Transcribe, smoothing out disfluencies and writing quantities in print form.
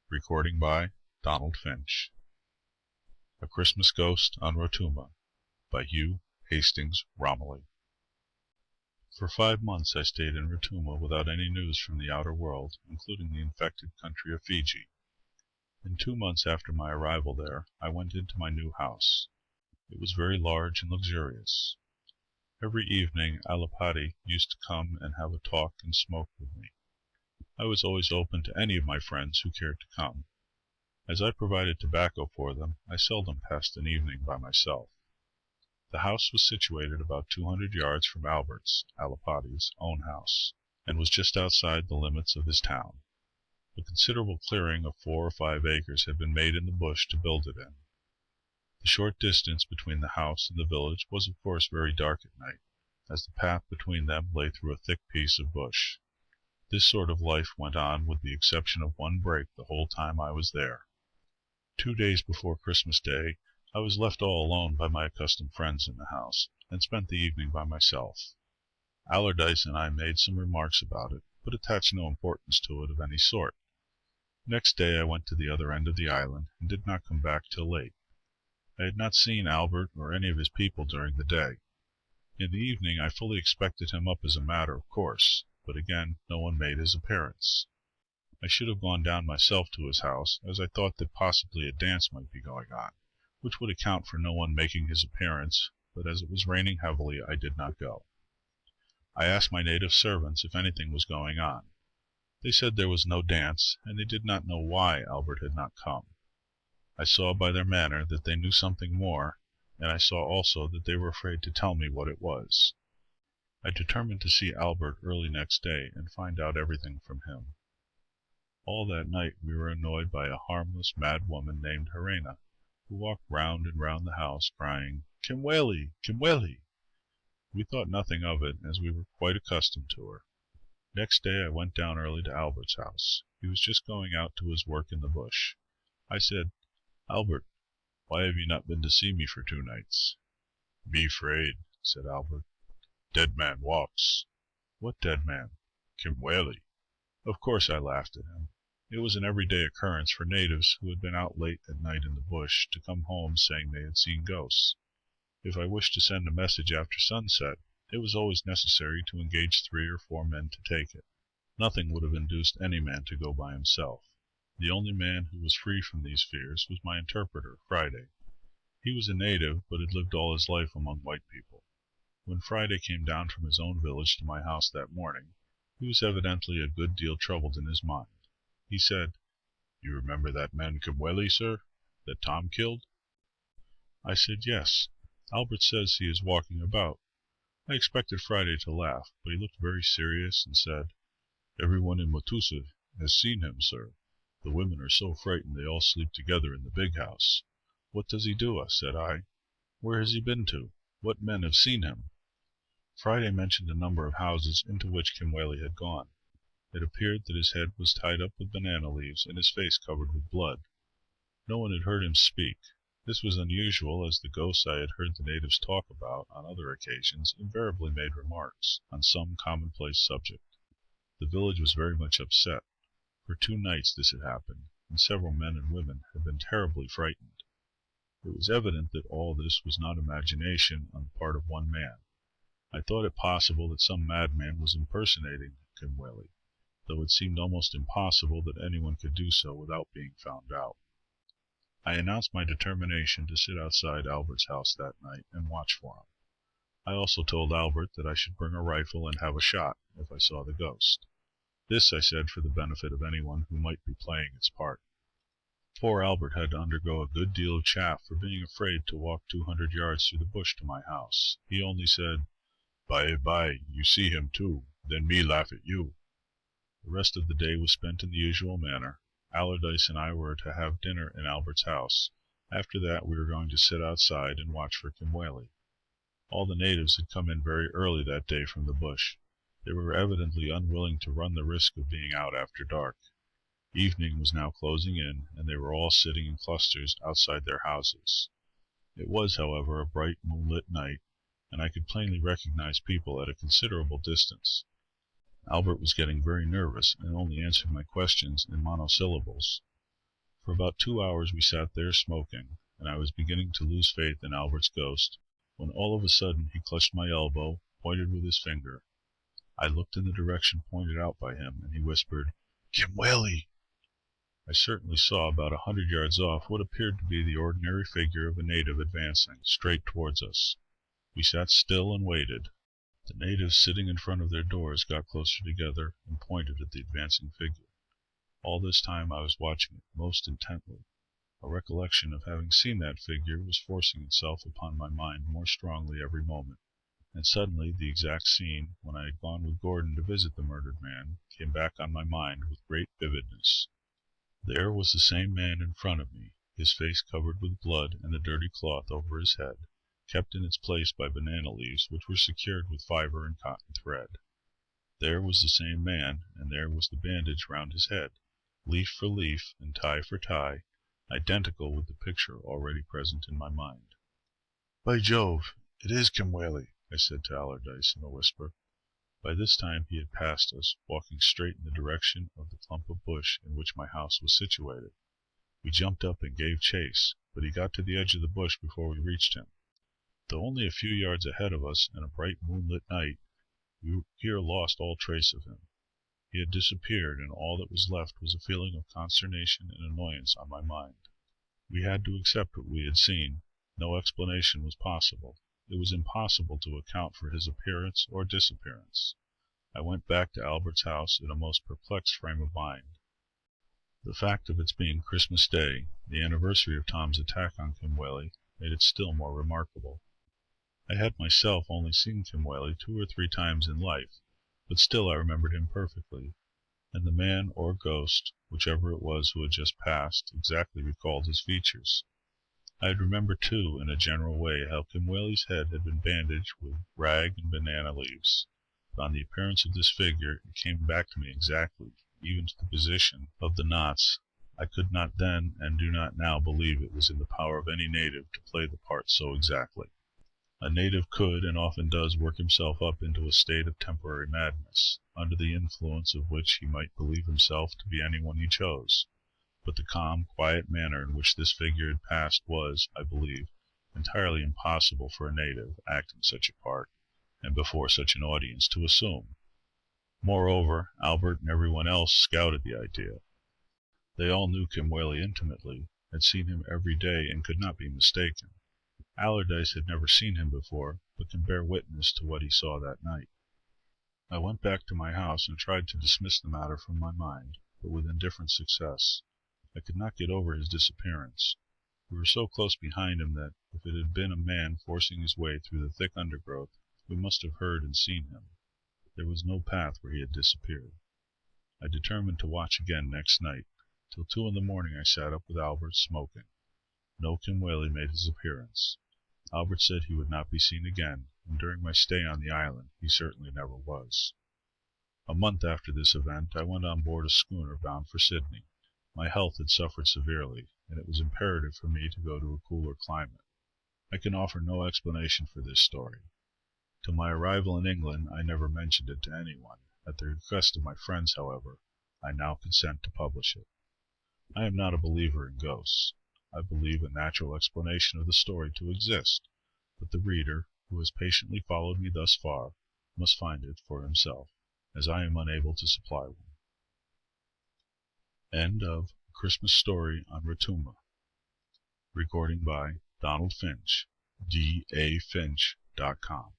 Recording by Donald Finch. A Christmas Ghost on Rotuma by Hugh, Hastings, Romilly. For 5 months I stayed in Rotuma without any news from the outer world, including the infected country of Fiji. In 2 months after my arrival there, I went into my new house. It was very large and luxurious. Every evening Alapati used to come and have a talk and smoke with me. I was always open to any of my friends who cared to come. As I provided tobacco for them, I seldom passed an evening by myself. The house was situated about 200 yards from Albert's, Alapati's, own house, and was just outside the limits of his town. A considerable clearing of 4 or 5 acres had been made in the bush to build it in. The short distance between the house and the village was of course very dark at night, as the path between them lay through a thick piece of bush. This sort of life went on with the exception of one break the whole time I was there. 2 days before Christmas Day, I was left all alone by my accustomed friends in the house, and spent the evening by myself. Allardyce and I made some remarks about it, but attached no importance to it of any sort. Next day I went to the other end of the island, and did not come back till late. I had not seen Albert or any of his people during the day. In the evening I fully expected him up as a matter of course, but again no one made his appearance. I should have gone down myself to his house, as I thought that possibly a dance might be going on, which would account for no one making his appearance, but as it was raining heavily I did not go. I asked my native servants if anything was going on. They said there was no dance, and they did not know why Albert had not come. I saw by their manner that they knew something more, and I saw also that they were afraid to tell me what it was. I determined to see Albert early next day and find out everything from him. All that night we were annoyed by a harmless mad woman named Helena, who walked round and round the house crying, "Kimweli! Kimweli!" We thought nothing of it, as we were quite accustomed to her. Next day I went down early to Albert's house. He was just going out to his work in the bush. I said, "Albert, why have you not been to see me for 2 nights?" "Be afraid," said Albert. "Dead man walks." "What dead man?" "Kimweli." Of course I laughed at him. It was an everyday occurrence for natives who had been out late at night in the bush to come home saying they had seen ghosts. If I wished to send a message after sunset, it was always necessary to engage 3 or 4 men to take it. Nothing would have induced any man to go by himself. The only man who was free from these fears was my interpreter, Friday. He was a native, but had lived all his life among white people. When Friday came down from his own village to my house that morning, he was evidently a good deal troubled in his mind. He said, "You remember that man Kimweli, sir, that Tom killed?" I said, "Yes. Albert says he is walking about." I expected Friday to laugh, but he looked very serious and said, "Everyone in Matusa has seen him, sir. The women are so frightened they all sleep together in the big house." "What does he do?" said I. "Where has he been to? What men have seen him?" Friday mentioned a number of houses into which Kimweli had gone. It appeared that his head was tied up with banana leaves and his face covered with blood. No one had heard him speak. This was unusual, as the ghosts I had heard the natives talk about on other occasions invariably made remarks on some commonplace subject. The village was very much upset. For 2 nights this had happened, and several men and women had been terribly frightened. It was evident that all this was not imagination on the part of one man. I thought it possible that some madman was impersonating Kimweli, though it seemed almost impossible that anyone could do so without being found out. I announced my determination to sit outside Albert's house that night and watch for him. I also told Albert that I should bring a rifle and have a shot if I saw the ghost. This I said for the benefit of anyone who might be playing its part. Poor Albert had to undergo a good deal of chaff for being afraid to walk 200 yards through the bush to my house. He only said, "Bye, you see him too, then me laugh at you." The rest of the day was spent in the usual manner. Allardyce and I were to have dinner in Albert's house. After that we were going to sit outside and watch for Kimweli. All the natives had come in very early that day from the bush. They were evidently unwilling to run the risk of being out after dark. Evening was now closing in, and they were all sitting in clusters outside their houses. It was, however, a bright moonlit night, and I could plainly recognize people at a considerable distance. Albert was getting very nervous, and only answered my questions in monosyllables. For about 2 hours we sat there smoking, and I was beginning to lose faith in Albert's ghost, when all of a sudden he clutched my elbow, pointed with his finger. I looked in the direction pointed out by him, and he whispered, "Kimweli!" I certainly saw about 100 yards off what appeared to be the ordinary figure of a native advancing straight towards us. We sat still and waited. The natives sitting in front of their doors got closer together and pointed at the advancing figure. All this time I was watching it most intently. A recollection of having seen that figure was forcing itself upon my mind more strongly every moment, and suddenly the exact scene when I had gone with Gordon to visit the murdered man came back on my mind with great vividness. There was the same man in front of me, his face covered with blood and the dirty cloth over his head, kept in its place by banana leaves which were secured with fibre and cotton thread. There was the same man, and there was the bandage round his head, leaf for leaf and tie for tie, identical with the picture already present in my mind. "By Jove, it is Kimweli," I said to Allardyce in a whisper. By this time he had passed us, walking straight in the direction of the clump of bush in which my house was situated. We jumped up and gave chase, but he got to the edge of the bush before we reached him. Though only a few yards ahead of us in a bright moonlit night, we here lost all trace of him. He had disappeared, and all that was left was a feeling of consternation and annoyance on my mind. We had to accept what we had seen. No explanation was possible. It was impossible to account for his appearance or disappearance. I went back to Albert's house in a most perplexed frame of mind. The fact of its being Christmas Day, the anniversary of Tom's attack on Kimweli, made it still more remarkable. I had myself only seen Kimweli 2 or 3 times in life, but still I remembered him perfectly, and the man or ghost, whichever it was who had just passed, exactly recalled his features. I had remembered too, in a general way, how Kimweli's head had been bandaged with rag and banana leaves. But on the appearance of this figure it came back to me exactly, even to the position of the knots. I could not then, and do not now, believe it was in the power of any native to play the part so exactly. A native could and often does work himself up into a state of temporary madness, under the influence of which he might believe himself to be anyone he chose. But the calm, quiet manner in which this figure had passed was, I believe, entirely impossible for a native, acting such a part, and before such an audience, to assume. Moreover, Albert and everyone else scouted the idea. They all knew Kimweli intimately, had seen him every day, and could not be mistaken. Allardyce had never seen him before, but can bear witness to what he saw that night. I went back to my house and tried to dismiss the matter from my mind, but with indifferent success. I could not get over his disappearance. We were so close behind him that, if it had been a man forcing his way through the thick undergrowth, we must have heard and seen him. There was no path where he had disappeared. I determined to watch again next night. Till 2 in the morning I sat up with Albert, smoking. No Kimweli made his appearance. Albert said he would not be seen again, and during my stay on the island he certainly never was. A month after this event I went on board a schooner bound for Sydney. My health had suffered severely, and it was imperative for me to go to a cooler climate. I can offer no explanation for this story. Till my arrival in England I never mentioned it to anyone. At the request of my friends, however, I now consent to publish it. I am not a believer in ghosts. I believe a natural explanation of the story to exist, but the reader, who has patiently followed me thus far, must find it for himself, as I am unable to supply one. End of A Christmas Story on Rotuma. Recording by Donald Finch, dafinch.com.